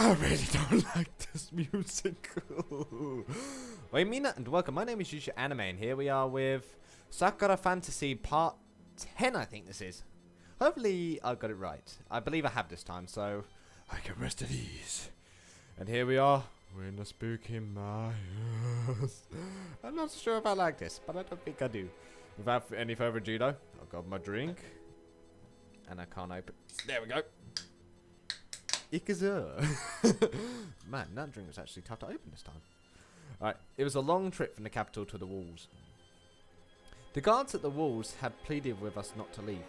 I really don't like this music. Wait, Minna, and welcome. My name is Yusha Anime, and here we are with Sakura Fantasy Part 10, I think this is. Hopefully, I've got it right. I believe I have this time, so I can rest at ease. And here we are. We're in the spooky Myers. I'm not sure if I like this, but I don't think I do. Without any further ado, though, I'll grab my drink. And I can't open. There we go. Ikaza. Man, that drink was actually tough to open this time. Alright, it was a long trip from the capital to the walls. The guards at the walls had pleaded with us not to leave.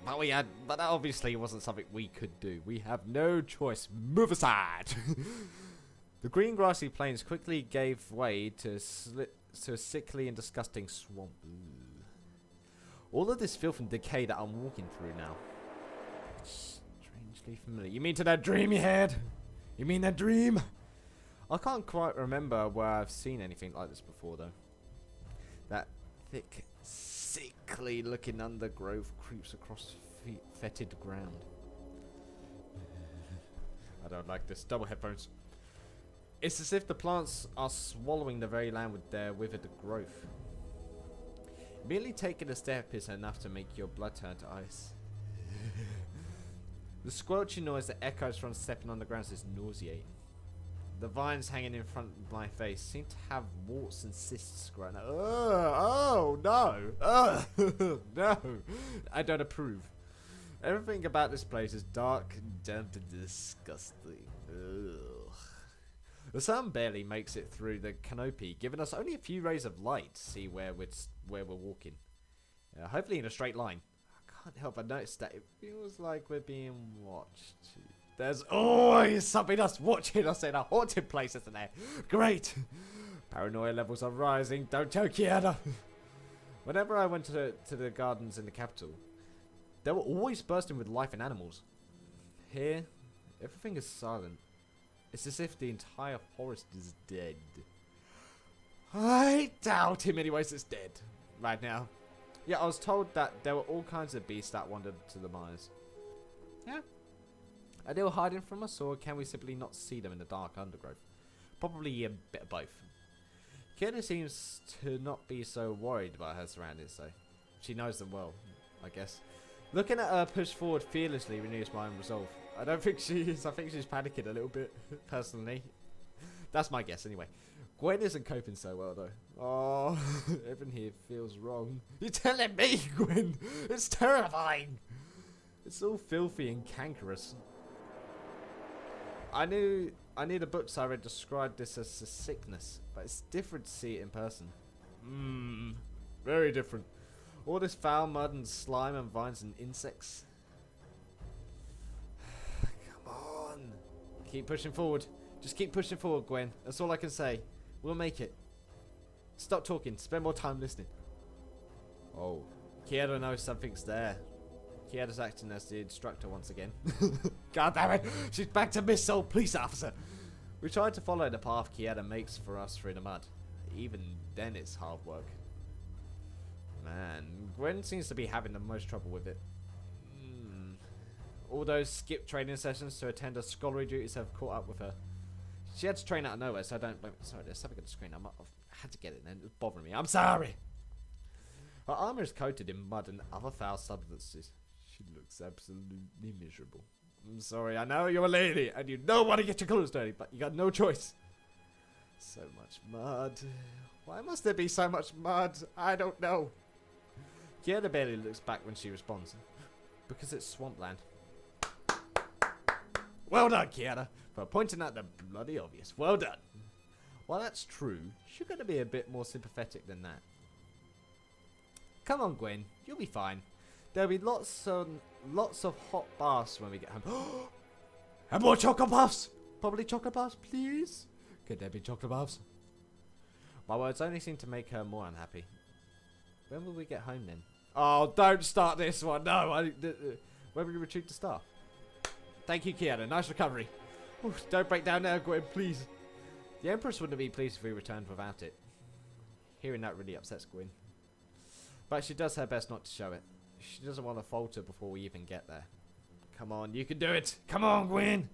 But that obviously wasn't something we could do. We have no choice. Move aside! The green grassy plains quickly gave way to a sickly and disgusting swamp. Ooh. All of this filth and decay that I'm walking through now. Strangely familiar. You mean to that dream you had? You mean that dream? I can't quite remember where I've seen anything like this before, though. That thick, sickly looking undergrowth creeps across fetid ground. I don't like this. Double headphones. It's as if the plants are swallowing the very land with their withered growth. Merely taking a step is enough to make your blood turn to ice. The squelching noise that echoes from stepping on the ground is nauseating. The vines hanging in front of my face seem to have warts and cysts growing out. Oh no! No! I don't approve. Everything about this place is dark, damp, and disgusting. Ugh. The sun barely makes it through the canopy, giving us only a few rays of light to see where we're walking. Hopefully in a straight line. I can't help but notice that it feels like we're being watched. There's always something else watching us in a haunted place, isn't there? Great! Paranoia levels are rising. Don't tell Kiana! Whenever I went to the gardens in the capital, they were always bursting with life and animals. Here, everything is silent. It's as if the entire forest is dead. I doubt in many ways it's dead right now. Yeah, I was told that there were all kinds of beasts that wandered to the mines. Yeah. Are they all hiding from us, or can we simply not see them in the dark undergrowth? Probably a bit of both. Kiana seems to not be so worried about her surroundings, though. She knows them well, I guess. Looking at her push forward fearlessly renews my own resolve. I don't think she is. I think she's panicking a little bit, personally. That's my guess, anyway. Gwen isn't coping so well, though. Oh, everything here feels wrong. You're telling me, Gwen? It's terrifying. It's all filthy and cankerous. I knew the books I read described this as a sickness, but it's different to see it in person. Very different. All this foul mud and slime and vines and insects. Come on. Keep pushing forward. Just keep pushing forward, Gwen. That's all I can say. We'll make it. Stop talking. Spend more time listening. Oh. Kiera knows something's there. Kiera's acting as the instructor once again. God damn it. She's back to Miss Soul Police Officer. We tried to follow the path Kiera makes for us through the mud. Even then it's hard work. Man, Gwen seems to be having the most trouble with it. All those skip training sessions to attend her scholarly duties have caught up with her. She had to train out of nowhere, so I don't blame her. Sorry, there's something on the screen. I had to get it, and it was bothering me. I'm sorry! Her armor is coated in mud and other foul substances. She looks absolutely miserable. I'm sorry, I know you're a lady, and you don't want to get your clothes dirty, but you got no choice. So much mud. Why must there be so much mud? I don't know. Kiana barely looks back when she responds. Because it's swampland. Well done, Kiana, for pointing out the bloody obvious. Well done. While that's true, you're going to be a bit more sympathetic than that. Come on, Gwen. You'll be fine. There'll be lots of hot baths when we get home. And more chocolate puffs! Probably chocolate puffs, please? Could there be chocolate puffs? My words only seem to make her more unhappy. When will we get home then? Oh, don't start this one. No, when will you retrieve the staff? Thank you, Kiana. Nice recovery. Ooh, don't break down now, Gwen, please. The Empress wouldn't be pleased if we returned without it. Hearing that really upsets Gwen. But she does her best not to show it. She doesn't want to falter before we even get there. Come on, you can do it. Come on, Gwen.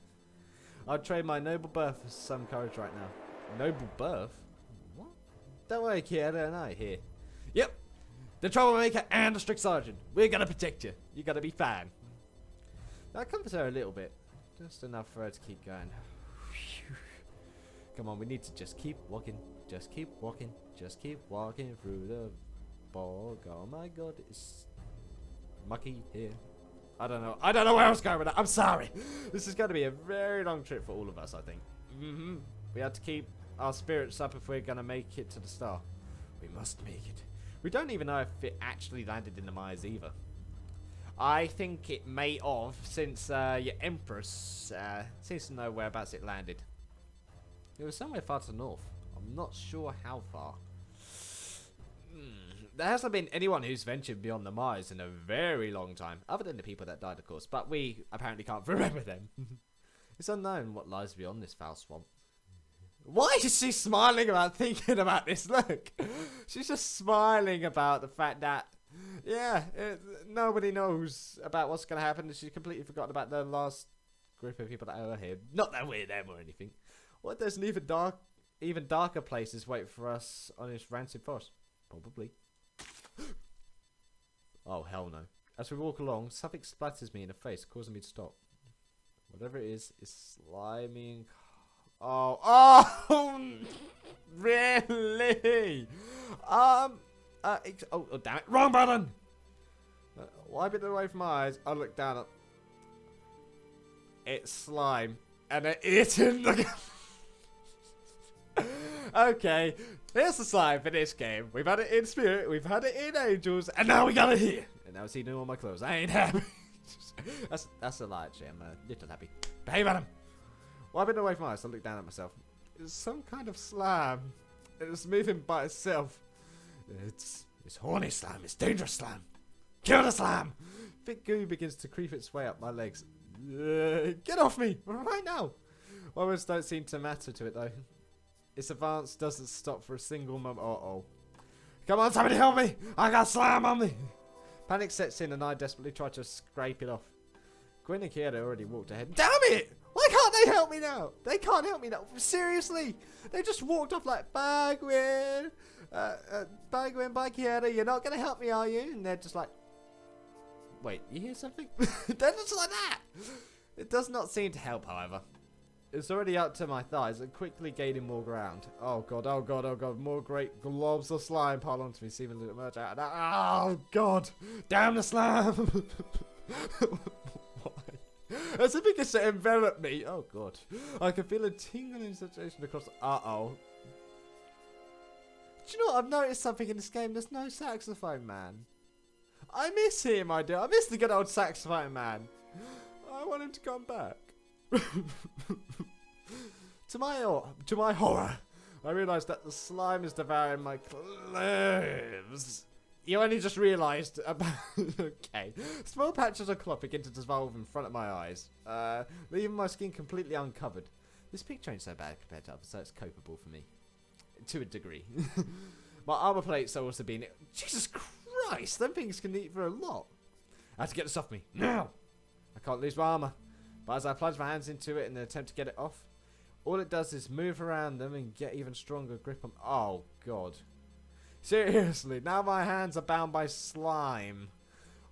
I'd trade my noble birth for some courage right now. Noble birth? What? Don't worry, kid, and I here. Yep. The troublemaker and the strict sergeant. We're gonna protect you. You gotta be fine. That comforts her a little bit. Just enough for her to keep going. Come on, we need to just keep walking. Just keep walking. Just keep walking through the bog. Oh my god, it's mucky here. I don't know. I don't know where I was going with that. I'm sorry. This is going to be a very long trip for all of us, I think. We have to keep our spirits up if we're going to make it to the star. We must make it. We don't even know if it actually landed in the mires either. I think it may have, since your Empress seems to know whereabouts it landed. It was somewhere far to the north. I'm not sure how far. There hasn't been anyone who's ventured beyond the mires in a very long time, other than the people that died, of course, but we apparently can't remember them. It's unknown what lies beyond this foul swamp. Why is she smiling about thinking about this? Look, she's just smiling about the fact that, yeah, nobody knows about what's going to happen, and she's completely forgotten about the last group of people that are here. Not that we're them or anything. What, there's an even darker places wait for us on this rancid forest? Probably. Oh, hell no. As we walk along, something splatters me in the face, causing me to stop. Whatever it is slimy and... Oh, really? Oh, damn it. Wrong button! Wipe it away from my eyes. I look down at... It's slime. And it eating the... Okay, here's the slime for this game. We've had it in Spirit, we've had it in Angels, and now we got it here. And now it's eating all my clothes. I ain't happy. that's a lie, actually. I'm a little happy. Behave, Adam. Wiping away from my eyes, I look down at myself. It's some kind of slime. It's moving by itself. It's horny slime. It's dangerous slime. Kill the slime. Thick goo begins to creep its way up my legs. Get off me right now. My words don't seem to matter to it, though. Its advance doesn't stop for a single moment. Uh-oh. Come on, somebody help me! I got slime on me! Panic sets in and I desperately try to scrape it off. Gwen and Kiera already walked ahead. Damn it! Why can't they help me now? They can't help me now. Seriously? They just walked off like, bye Gwen. Bye Gwen, bye Kiera. You're not going to help me, are you? And they're just like, wait, you hear something? They're just like that. It does not seem to help, however. It's already up to my thighs and quickly gaining more ground. Oh god, oh god, oh god. More great globs of slime pile onto me, seemingly to emerge out. Oh god! Damn the slime! Why? As if it gets to envelop me. Oh god. I can feel a tingling sensation across. Uh-oh. Do you know what? I've noticed something in this game. There's no saxophone man. I miss him, I do. I miss the good old saxophone man. I want him to come back. To my horror, I realised that the slime is devouring my clothes. You only just realised about... Okay. Small patches of cloth begin to dissolve in front of my eyes, leaving my skin completely uncovered. This picture ain't so bad compared to others, so it's copable for me. To a degree. My armour plates are also being... Jesus Christ, them things can eat for a lot. I have to get this off me. Now! I can't lose my armour. But as I plunge my hands into it in an attempt to get it off, all it does is move around them and get even stronger grip on... Oh, God. Seriously, now my hands are bound by slime.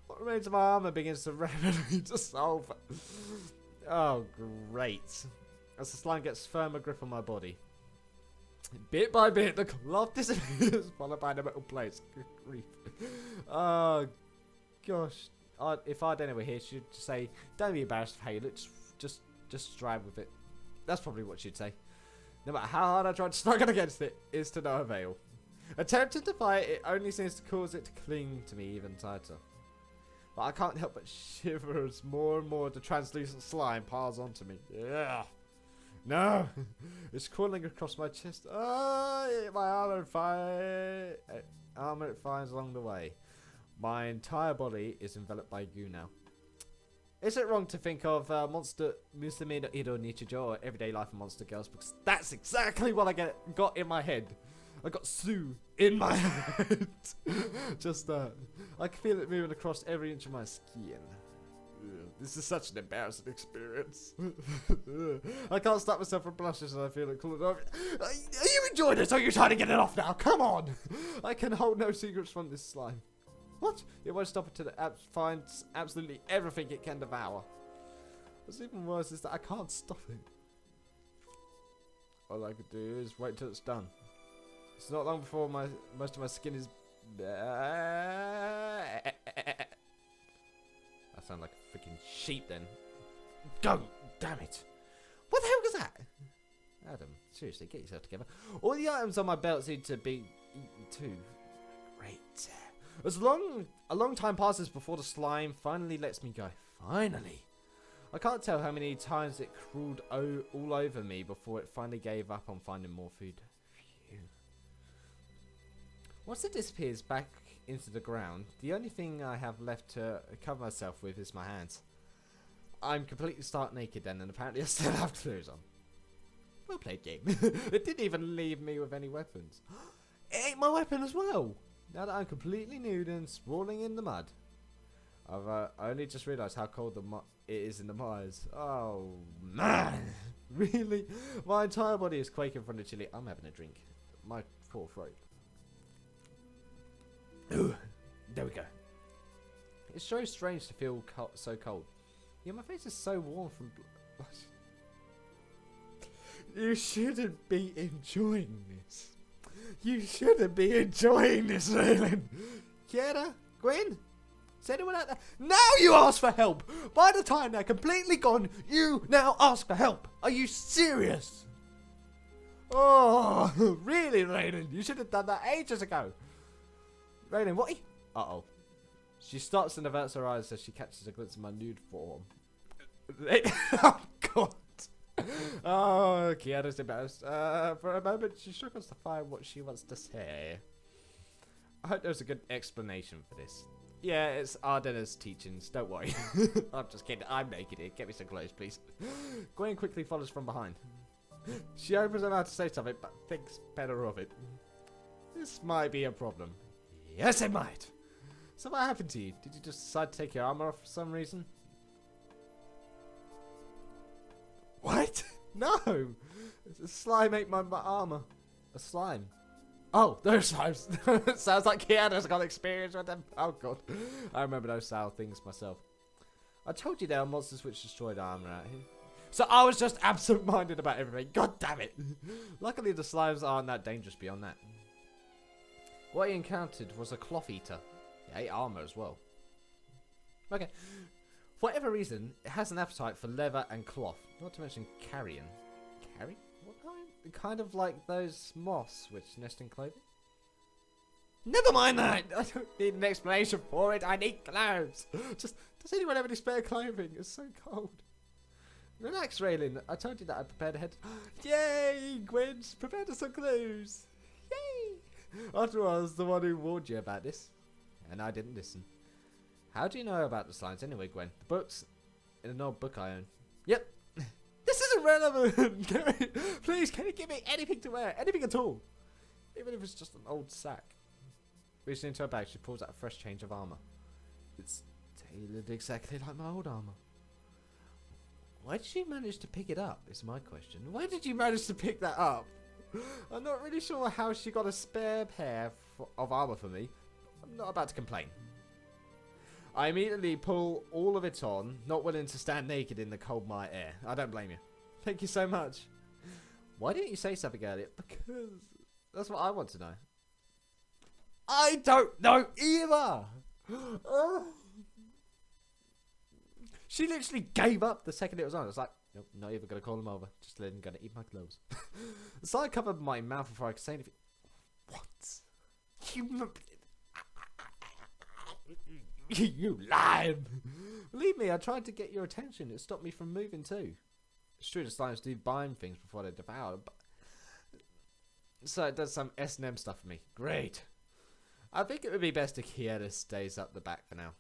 What remains of my armour begins to rapidly dissolve. Oh, great. As the slime gets firmer grip on my body. Bit by bit, the cloth disappears, followed by the metal plates. Good grief. Oh, gosh. If our Dana were here, she'd say, don't be embarrassed of how you look, just strive with it. That's probably what she'd say. No matter how hard I try to struggle against it, it's to no avail. Attempting to fight it only seems to cause it to cling to me even tighter. But I can't help but shiver as more and more the translucent slime piles onto me. Yeah. No! It's crawling across my chest. Oh, my armor it finds along the way. My entire body is enveloped by goo now. Is it wrong to think of Monster Musume no Hiro Nichijou or Everyday Life of Monster Girls? Because that's exactly what I got in my head. I got Sue in my head. Just I can feel it moving across every inch of my skin. This is such an embarrassing experience. I can't stop myself from blushing and I feel it cooling off. Are you enjoying it or are you trying to get it off now? Come on! I can hold no secrets from this slime. What? It won't stop until it finds absolutely everything it can devour. What's even worse is that I can't stop it. All I could do is wait till it's done. It's not long before most of my skin is... I sound like a freaking sheep then. Go! Damn it! What the hell was that? Adam, seriously, get yourself together. All the items on my belt seem to be eaten too. Great. A long time passes before the slime finally lets me go. Finally. I can't tell how many times it crawled all over me before it finally gave up on finding more food. Phew. Once it disappears back into the ground, the only thing I have left to cover myself with is my hands. I'm completely stark naked then, and apparently I still have clothes on. Well played, game. It didn't even leave me with any weapons. It ate my weapon as well. Now that I'm completely nude and sprawling in the mud. I've only just realised how cold it is in the mires. Oh man, really? My entire body is quaking from the chilly. I'm having a drink. My poor throat. Ooh, there we go. It's so strange to feel so cold. Yeah, my face is so warm from blood. You shouldn't be enjoying this. You shouldn't be enjoying this, Raelin. Kiera? Gwen? Is anyone out there? Now you ask for help! By the time they're completely gone, you now ask for help! Are you serious? Oh, really, Raelin? You should have done that ages ago. Raelin, what? Uh-oh. She stops and averts her eyes as she catches a glimpse of my nude form. Oh, God. Oh, Kiara's embarrassed. For a moment, she struggles to find what she wants to say. I hope there's a good explanation for this. Yeah, it's Ardenna's teachings, don't worry. I'm just kidding, I'm naked here. Get me some clothes, please. Gwen quickly follows from behind. She opens her mouth to say something, but thinks better of it. This might be a problem. Yes, it might. So what happened to you? Did you just decide to take your armor off for some reason? What? No! A slime ate my armor. A slime. Oh, those slimes. Sounds like Kiana's got experience with them. Oh god. I remember those sour things myself. I told you there are monsters which destroyed armor out here. So I was just absent-minded about everything. God damn it. Luckily the slimes aren't that dangerous beyond that. What he encountered was a cloth eater. It ate armor as well. Okay. For whatever reason, it has an appetite for leather and cloth. Not to mention carrion. Carrion? What kind? Kind of like those moths which nest in clothing. Never mind that! I don't need an explanation for it. I need clothes. Just, does anyone have any spare clothing? It's so cold. Relax, Raelin. I told you that I prepared ahead. Yay! Gwen's prepared us some clothes. Yay! After all, I was the one who warned you about this. And I didn't listen. How do you know about the slimes anyway, Gwen? The books in an old book I own. Yep. This isn't relevant. Please, can you give me anything to wear? Anything at all. Even if it's just an old sack. Reaching into her bag, she pulls out a fresh change of armor. It's tailored exactly like my old armor. Why did you manage to pick it up, is my question. Why did you manage to pick that up? I'm not really sure how she got a spare pair of armor for me. I'm not about to complain. I immediately pull all of it on, not willing to stand naked in the cold Mire air. I don't blame you. Thank you so much. Why didn't you say something earlier? Because that's what I want to know. I don't know either. She literally gave up the second it was on. I was like, nope, not even going to call him over. Just letting him go to eat my clothes. So I covered my mouth before I could say anything. What? You lied! Believe me, I tried to get your attention. It stopped me from moving too. It's true the slimes do bind things before they devour, but so it does some S&M stuff for me. Great. I think it would be best if Kiera stays up the back for now.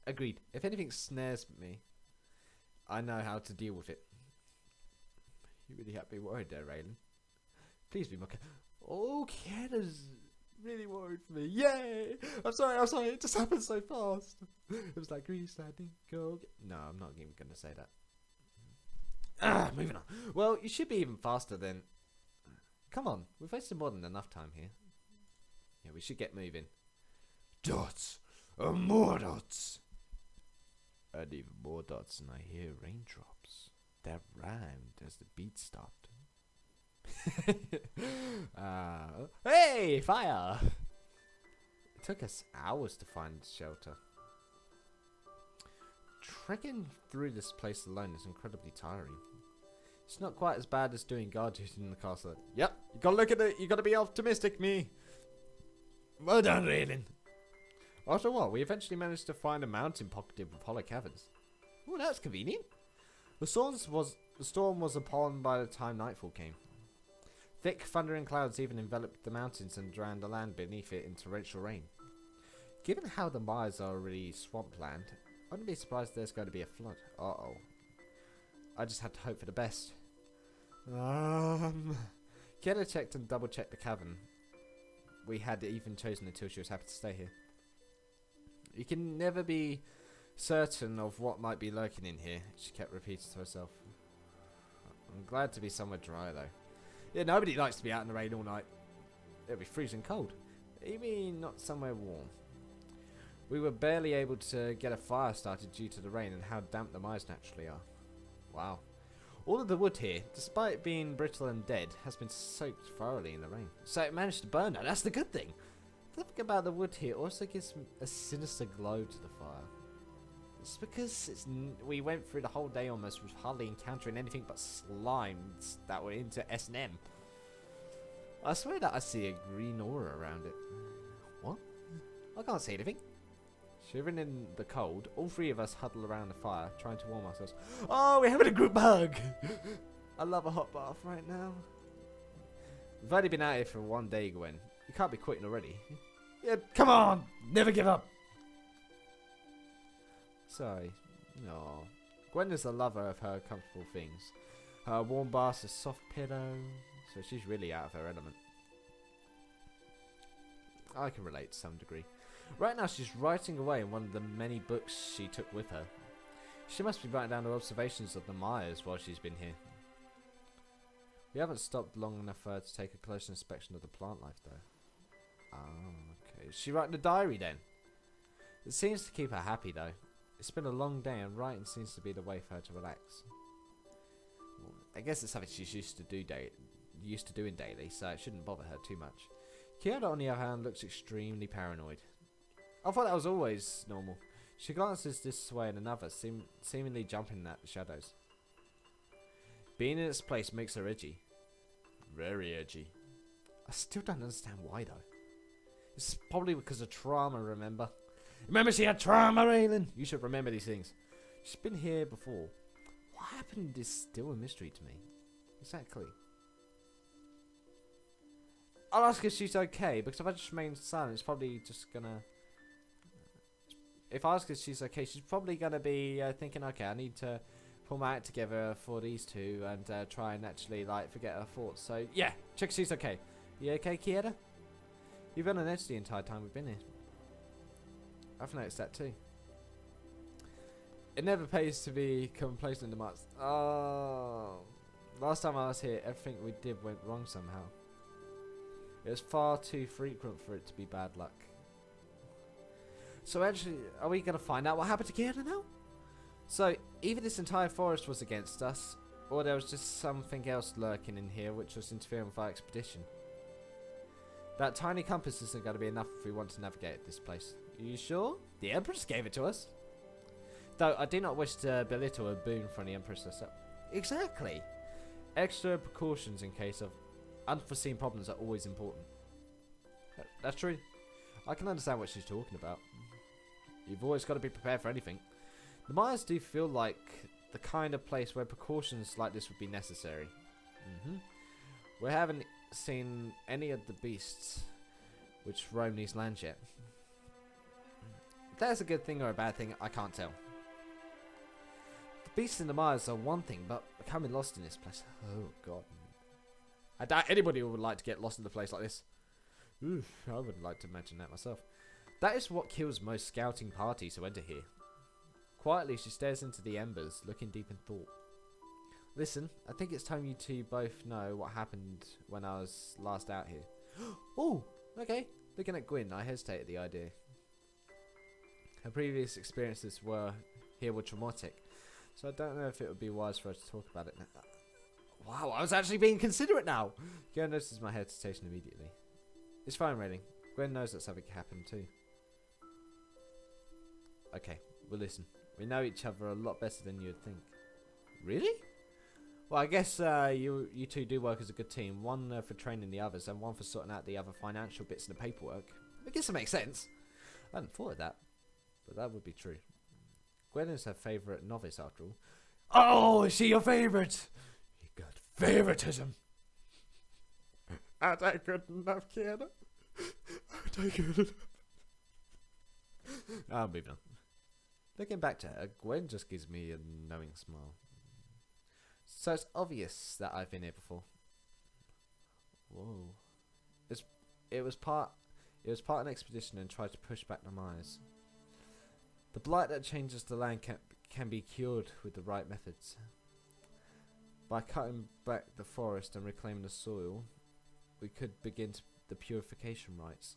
Agreed. If anything snares me, I know how to deal with it. You really have me worried there, Raelin. Please be more careful. Oh, Kiera's really worried for me. Yay! I'm sorry. It just happened so fast. It was like grease lightning, go. No, I'm not even gonna say that. Moving on. Well, you should be even faster then. Come on, we've wasted more than enough time here. Yeah, we should get moving. Dots, more dots, and even more dots, and I hear raindrops that rhymed as the beat stopped. Hey, fire! It took us hours to find shelter. Trekking through this place alone is incredibly tiring. It's not quite as bad as doing guard duty in the castle. Yep, you gotta look at it. You gotta be optimistic, me. Well done, Raelin. After a while, we eventually managed to find a mountain pocketed with hollow caverns. Oh, that's convenient. The storm was upon by the time nightfall came. Thick, thundering clouds even enveloped the mountains and drowned the land beneath it in torrential rain. Given how the mires are already swampland, I wouldn't be surprised there's going to be a flood. Uh-oh. I just had to hope for the best. Kiera checked and double-checked the cavern. We had even chosen until she was happy to stay here. You can never be certain of what might be lurking in here, she kept repeating to herself. I'm glad to be somewhere dry, though. Yeah, nobody likes to be out in the rain all night. It'll be freezing cold. You mean not somewhere warm? We were barely able to get a fire started due to the rain and how damp the mires naturally are. Wow. All of the wood here, despite being brittle and dead, has been soaked thoroughly in the rain. So it managed to burn now. That's the good thing. The thing about the wood here also gives a sinister glow to the fire. It's because we went through the whole day almost with hardly encountering anything but slimes that were into S&M. I swear that I see a green aura around it. What? I can't see anything. Shivering in the cold, all three of us huddle around the fire, trying to warm ourselves. Oh, we're having a group hug! I love a hot bath right now. We've only been out here for one day, Gwen. You can't be quitting already. Yeah, come on! Never give up! Sorry. No. Gwen is a lover of her comfortable things. Her warm bath, a soft pillow. So she's really out of her element. I can relate to some degree. Right now she's writing away in one of the many books she took with her. She must be writing down her observations of the mires while she's been here. We haven't stopped long enough for her to take a close inspection of the plant life though. Ah, okay. Is she writing a diary then? It seems to keep her happy though. It's been a long day and writing seems to be the way for her to relax. Well, I guess it's something she's used to doing daily, so it shouldn't bother her too much. Kiara, on the other hand, looks extremely paranoid. I thought that was always normal. She glances this way and another, seemingly jumping at the shadows. Being in this place makes her edgy. Very edgy. I still don't understand why though. It's probably because of trauma, remember? Remember she had trauma, Raelin? You should remember these things. She's been here before. What happened is still a mystery to me. Exactly. I'll ask if she's okay, because if I just remain silent, it's probably just gonna... If I ask if she's okay, she's probably gonna be thinking, okay, I need to pull my act together for these two and try and actually, like, forget her thoughts. So, yeah, check if she's okay. You okay, Kiera? You've been on edge the entire time we've been here. I've noticed that too. It never pays to be complacent in the marks. Oh, last time I was here, everything we did went wrong somehow. It was far too frequent for it to be bad luck. So actually, are we going to find out what happened to Kiera now? So, either this entire forest was against us, or there was just something else lurking in here which was interfering with our expedition. That tiny compass isn't going to be enough if we want to navigate this place. Are you sure? The Empress gave it to us. Though I do not wish to belittle a boon from the Empress herself. Exactly. Extra precautions in case of unforeseen problems are always important. That's true. I can understand what she's talking about. You've always got to be prepared for anything. The mires do feel like the kind of place where precautions like this would be necessary. We haven't seen any of the beasts which roam these lands yet. If that's a good thing or a bad thing, I can't tell. The beasts in the mires are one thing, but becoming lost in this place, oh god. I doubt anybody would like to get lost in a place like this. Oof, I would like to imagine that myself. That is what kills most scouting parties who enter here. Quietly, she stares into the embers, looking deep in thought. Listen, I think it's time you two both know what happened when I was last out here. Oh, okay. Looking at Gwyn, I hesitate at the idea. Her previous experiences were traumatic, so I don't know if it would be wise for her to talk about it now. Wow, I was actually being considerate now! Gwen notices my hesitation immediately. It's fine, Raelin. Gwen knows that something happened too. Okay, well listen. We know each other a lot better than you'd think. Really? Well, I guess you two do work as a good team. One for training the others, and one for sorting out the other financial bits of the paperwork. I guess it makes sense. I hadn't thought of that, but that would be true. Gwen is her favourite novice, after all. Oh, is she your favourite? You got favoritism. Aren't I good enough, Kiana? Aren't I good enough? I'll move on. Looking back to her, Gwen just gives me a knowing smile. So it's obvious that I've been here before. Whoa. It was part of an expedition and tried to push back the mires. The blight that changes the land can be cured with the right methods. By cutting back the forest and reclaiming the soil, we could begin the purification rites.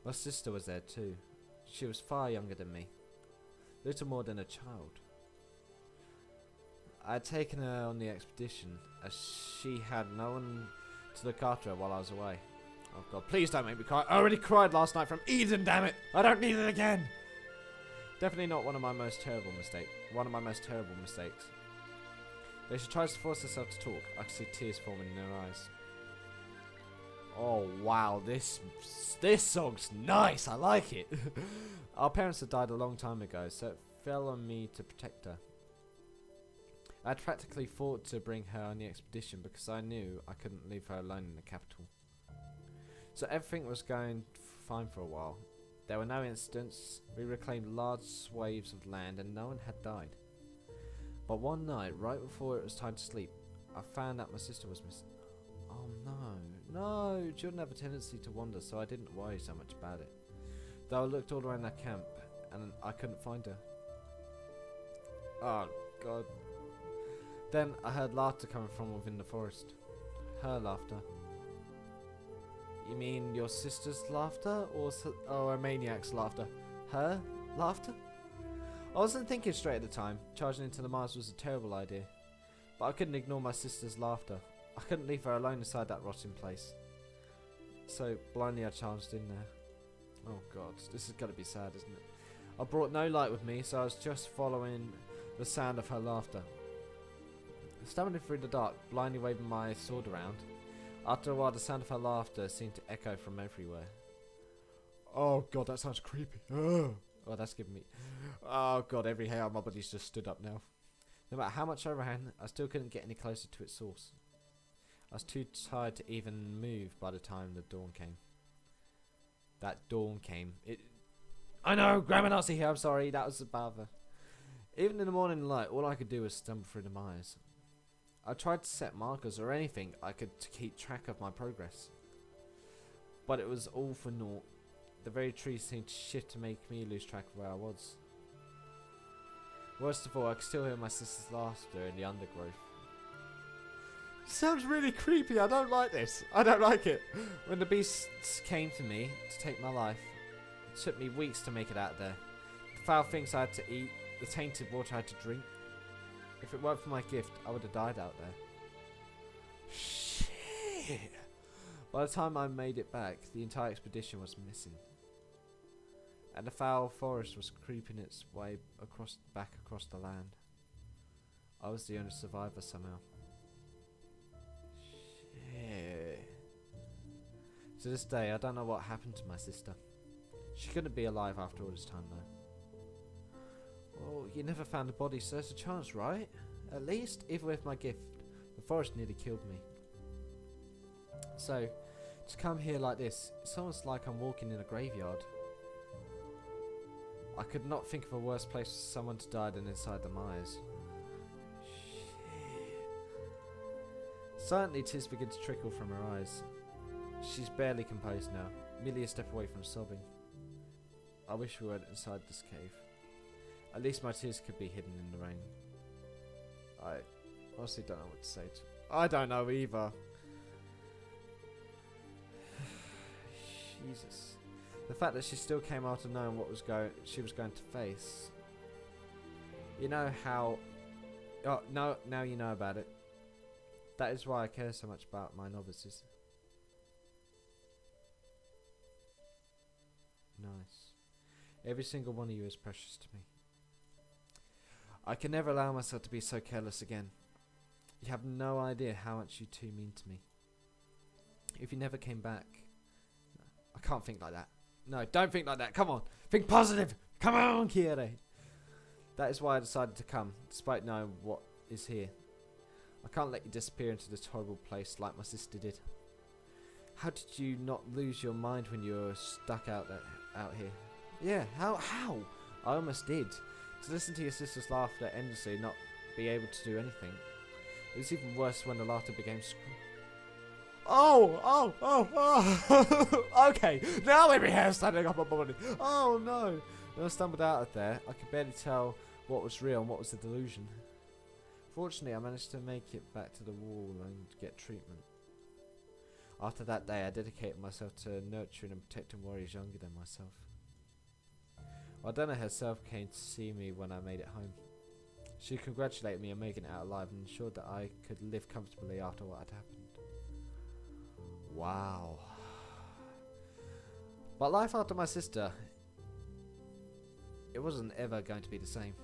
My sister was there too. She was far younger than me, little more than a child. I had taken her on the expedition as she had no one to look after her while I was away. Oh god, please don't make me cry. I already cried last night from Eden, damn it! I don't need it again! Definitely not one of my most terrible mistakes. Though she tries to force herself to talk, I can see tears forming in her eyes. Oh wow, this song's nice, I like it. Our parents had died a long time ago, so it fell on me to protect her. I had practically fought to bring her on the expedition because I knew I couldn't leave her alone in the capital. So everything was going fine for a while. There were no incidents, we reclaimed large swathes of land and no one had died. But one night, right before it was time to sleep, I found out my sister was missing. Oh no, children have a tendency to wander, so I didn't worry so much about it. Though I looked all around our camp and I couldn't find her. Oh god. Then I heard laughter coming from within the forest. Her laughter. You mean your sister's laughter or a maniac's laughter? Her laughter? I wasn't thinking straight at the time. Charging into the mines was a terrible idea. But I couldn't ignore my sister's laughter. I couldn't leave her alone inside that rotting place. So blindly I charged in there. Oh god, this is gonna be sad, isn't it? I brought no light with me, so I was just following the sound of her laughter. Stumbling through the dark, blindly waving my sword around. After a while, the sound of her laughter seemed to echo from everywhere. Oh god, that sounds creepy. Oh, that's giving me... Oh god, every hair on my body's just stood up now. No matter how much I ran, I still couldn't get any closer to its source. I was too tired to even move by the time the dawn came. That dawn came. I know, Grammar Nazi here, I'm sorry, that was a bother. Even in the morning light, all I could do was stumble through the mires. I tried to set markers or anything I could to keep track of my progress. But it was all for naught. The very trees seemed to shift to make me lose track of where I was. Worst of all, I could still hear my sister's laughter in the undergrowth. Sounds really creepy, I don't like this. I don't like it. When the beasts came to me to take my life, it took me weeks to make it out there. The foul things I had to eat, the tainted water I had to drink. If it weren't for my gift, I would have died out there. Shit! By the time I made it back, the entire expedition was missing. And the foul forest was creeping its way back across the land. I was the only survivor somehow. Shit. To this day, I don't know what happened to my sister. She couldn't be alive after all this time though. Well, you never found a body, so there's a chance, right? At least, even with my gift, the forest nearly killed me. So, to come here like this, it's almost like I'm walking in a graveyard. I could not think of a worse place for someone to die than inside the mires. Shit. Silently, tears begin to trickle from her eyes. She's barely composed now, merely a step away from sobbing. I wish we weren't inside this cave. At least my tears could be hidden in the rain. I honestly don't know what to say to. I don't know either. Jesus. The fact that she still came after knowing what she was going to face. You know how... Oh, no, now you know about it. That is why I care so much about my novices. Nice. Every single one of you is precious to me. I can never allow myself to be so careless again. You have no idea how much you two mean to me. If you never came back... I can't think like that. No, don't think like that. Come on. Think positive. Come on, Kiere. That is why I decided to come, despite knowing what is here. I can't let you disappear into this horrible place like my sister did. How did you not lose your mind when you were stuck out here? Yeah, how? I almost did. To listen to your sister's laughter endlessly and not be able to do anything. It was even worse when the laughter became Oh! Okay, now every hair's standing up on my body. Oh no! When I stumbled out of there, I could barely tell what was real and what was a delusion. Fortunately, I managed to make it back to the wall and get treatment. After that day, I dedicated myself to nurturing and protecting warriors younger than myself. Ardena herself came to see me when I made it home. She congratulated me on making it out alive and ensured that I could live comfortably after what had happened. Wow. But life after my sister, it wasn't ever going to be the same.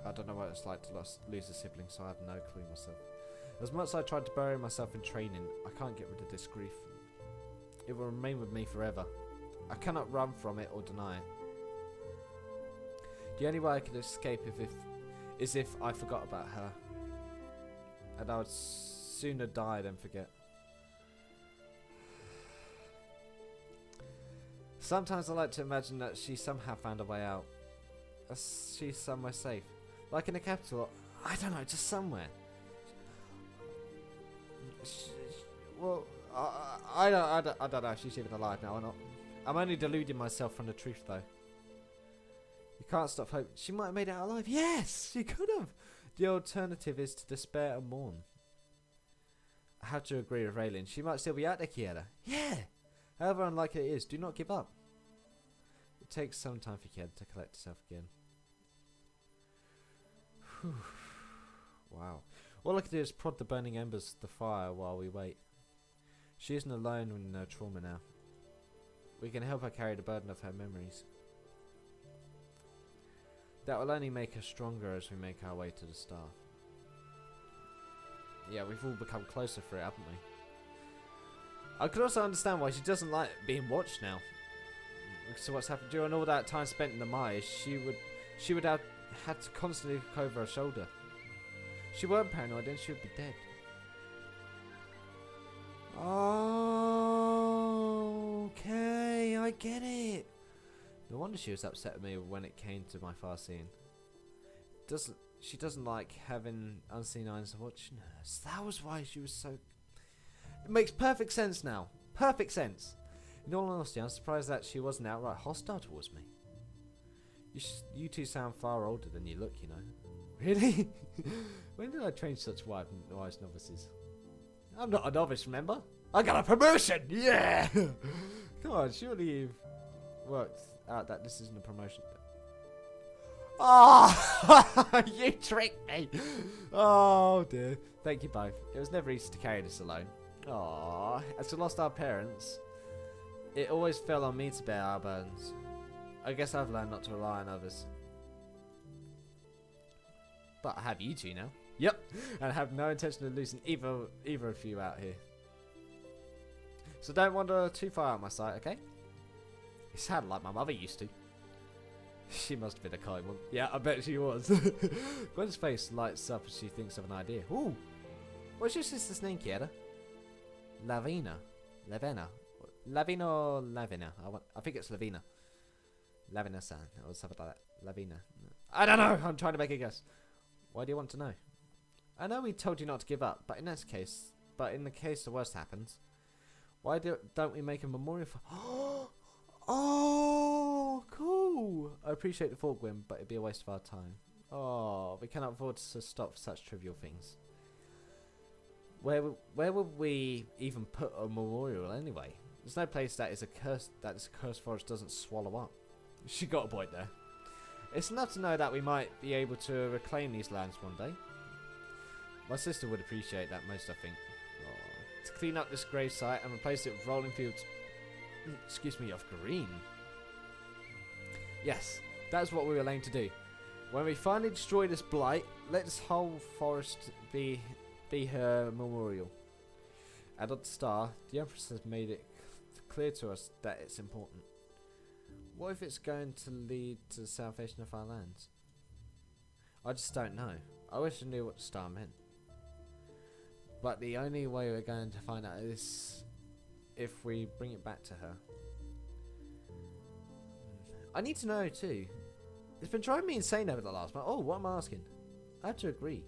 I don't know what it's like to lose a sibling, so I have no clue myself. As much as I tried to bury myself in training, I can't get rid of this grief. It will remain with me forever. I cannot run from it or deny it. The only way I could escape is if I forgot about her. And I would sooner die than forget. Sometimes I like to imagine that she somehow found a way out. She's somewhere safe. Like in the capital, I don't know, just somewhere. Well, I don't know if she's even alive now or not. I'm only deluding myself from the truth though. You can't stop hope. She might have made it out alive. Yes, she could have. The alternative is to despair and mourn. I have to agree with Raelin. She might still be out there, Kiera. Yeah. However unlikely it is, do not give up. It takes some time for Kiera to collect herself again. Whew. Wow. All I can do is prod the burning embers of the fire while we wait. She isn't alone in her trauma now. We can help her carry the burden of her memories. That will only make her stronger as we make our way to the star. Yeah, we've all become closer for it, haven't we? I could also understand why she doesn't like being watched now. So what's happened during all that time spent in the mire, she would have had to constantly look over her shoulder. If she weren't paranoid, then she would be dead. Oh, okay, I get it. No wonder she was upset with me when it came to my far seeing. She doesn't like having unseen eyes watching her. So that was why she was so... It makes perfect sense now. Perfect sense. In all honesty, I'm surprised that she wasn't outright hostile towards me. You two sound far older than you look, you know. Really? When did I train such wise novices? I'm not a novice, remember? I got a promotion! Yeah! Come on, surely you've worked out that this isn't a promotion. Oh! You tricked me! Oh dear. Thank you both. It was never easy to carry this alone. Aww. As we lost our parents, it always fell on me to bear our burdens. I guess I've learned not to rely on others. But I have you two now. Yep. And I have no intention of losing either of you out here. So don't wander too far out of my sight, okay? You sound like my mother used to. She must have been a kind one. Yeah, I bet she was. Gwen's face lights up as she thinks of an idea. Ooh. What's your sister's name, Kiera? Lavina. Lavina. Lavina or Lavina? I think it's Lavina. Lavina-san, or something like that. Lavina. I don't know. I'm trying to make a guess. Why do you want to know? I know we told you not to give up, but in the case the worst happens, Why don't we make a memorial for... Oh, cool. I appreciate the thought, Gwyn, but it'd be a waste of our time. Oh, we cannot afford to stop such trivial things. Where would we even put a memorial anyway? There's no place that is a curse that this cursed forest doesn't swallow up. She got a point there. It's enough to know that we might be able to reclaim these lands one day. My sister would appreciate that most, I think. Oh. To clean up this grave site and replace it with rolling fields, excuse me, of green. Yes, that's what we were aiming to do. When we finally destroy this blight, let this whole forest be her memorial. And on the star, the Empress has made it clear to us that it's important. What if it's going to lead to the salvation of our lands? I just don't know. I wish I knew what the star meant. But the only way we're going to find out is if we bring it back to her. I need to know too. It's been driving me insane over the last month. Oh, what am I asking? I have to agree.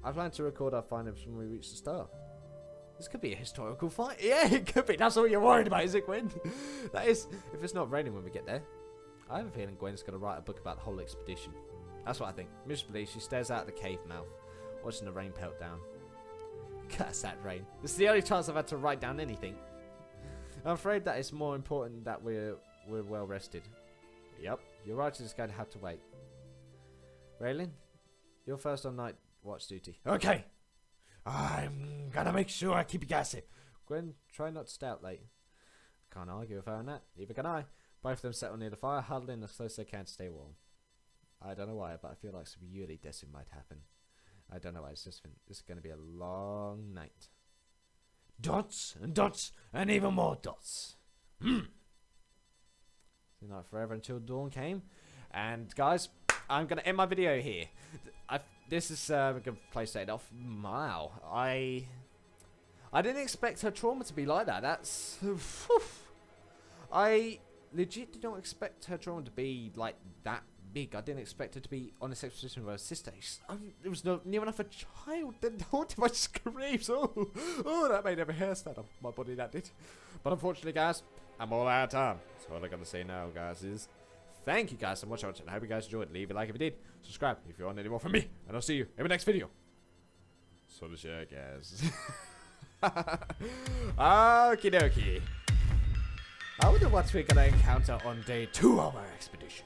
I plan to record our findings when we reach the star. This could be a historical fight. Yeah, it could be. That's all you're worried about, is it, Gwen? That is, if it's not raining when we get there. I have a feeling Gwen's going to write a book about the whole expedition. That's what I think. Miserably, she stares out the cave mouth, watching the rain pelt down. Curse that rain. This is the only chance I've had to write down anything. I'm afraid that it's more important that we're well rested. Yep, your writer is going to have to wait. Raelin, you're first on night watch duty. Okay. I'm gonna make sure I keep you guys safe. Gwen, try not to stay out late. Can't argue with her on that. Neither can I. Both of them settle near the fire, huddling as close as they can to stay warm. I don't know why, but I feel like something really decent might happen. I don't know why. It's just this is going to be a long night. Dots and dots and even more dots. Seemed like forever until dawn came. And guys, I'm going to end my video here. This is a good place to end off. Wow. I didn't expect her trauma to be like that. That's... I legit did not expect her trauma to be like that big. I didn't expect her to be on this expedition with her sister. It was near enough a child. Then haunted my screams. Oh, that made every hair stand on my body, that did. But unfortunately, guys, I'm all out of time. So all I gotta say now, guys, is thank you guys so much for watching. I hope you guys enjoyed. Leave a like if you did. Subscribe if you want any more from me. And I'll see you in the next video. So does yeah, guys. Okie dokie. I wonder what we're gonna encounter on day 2 of our expedition.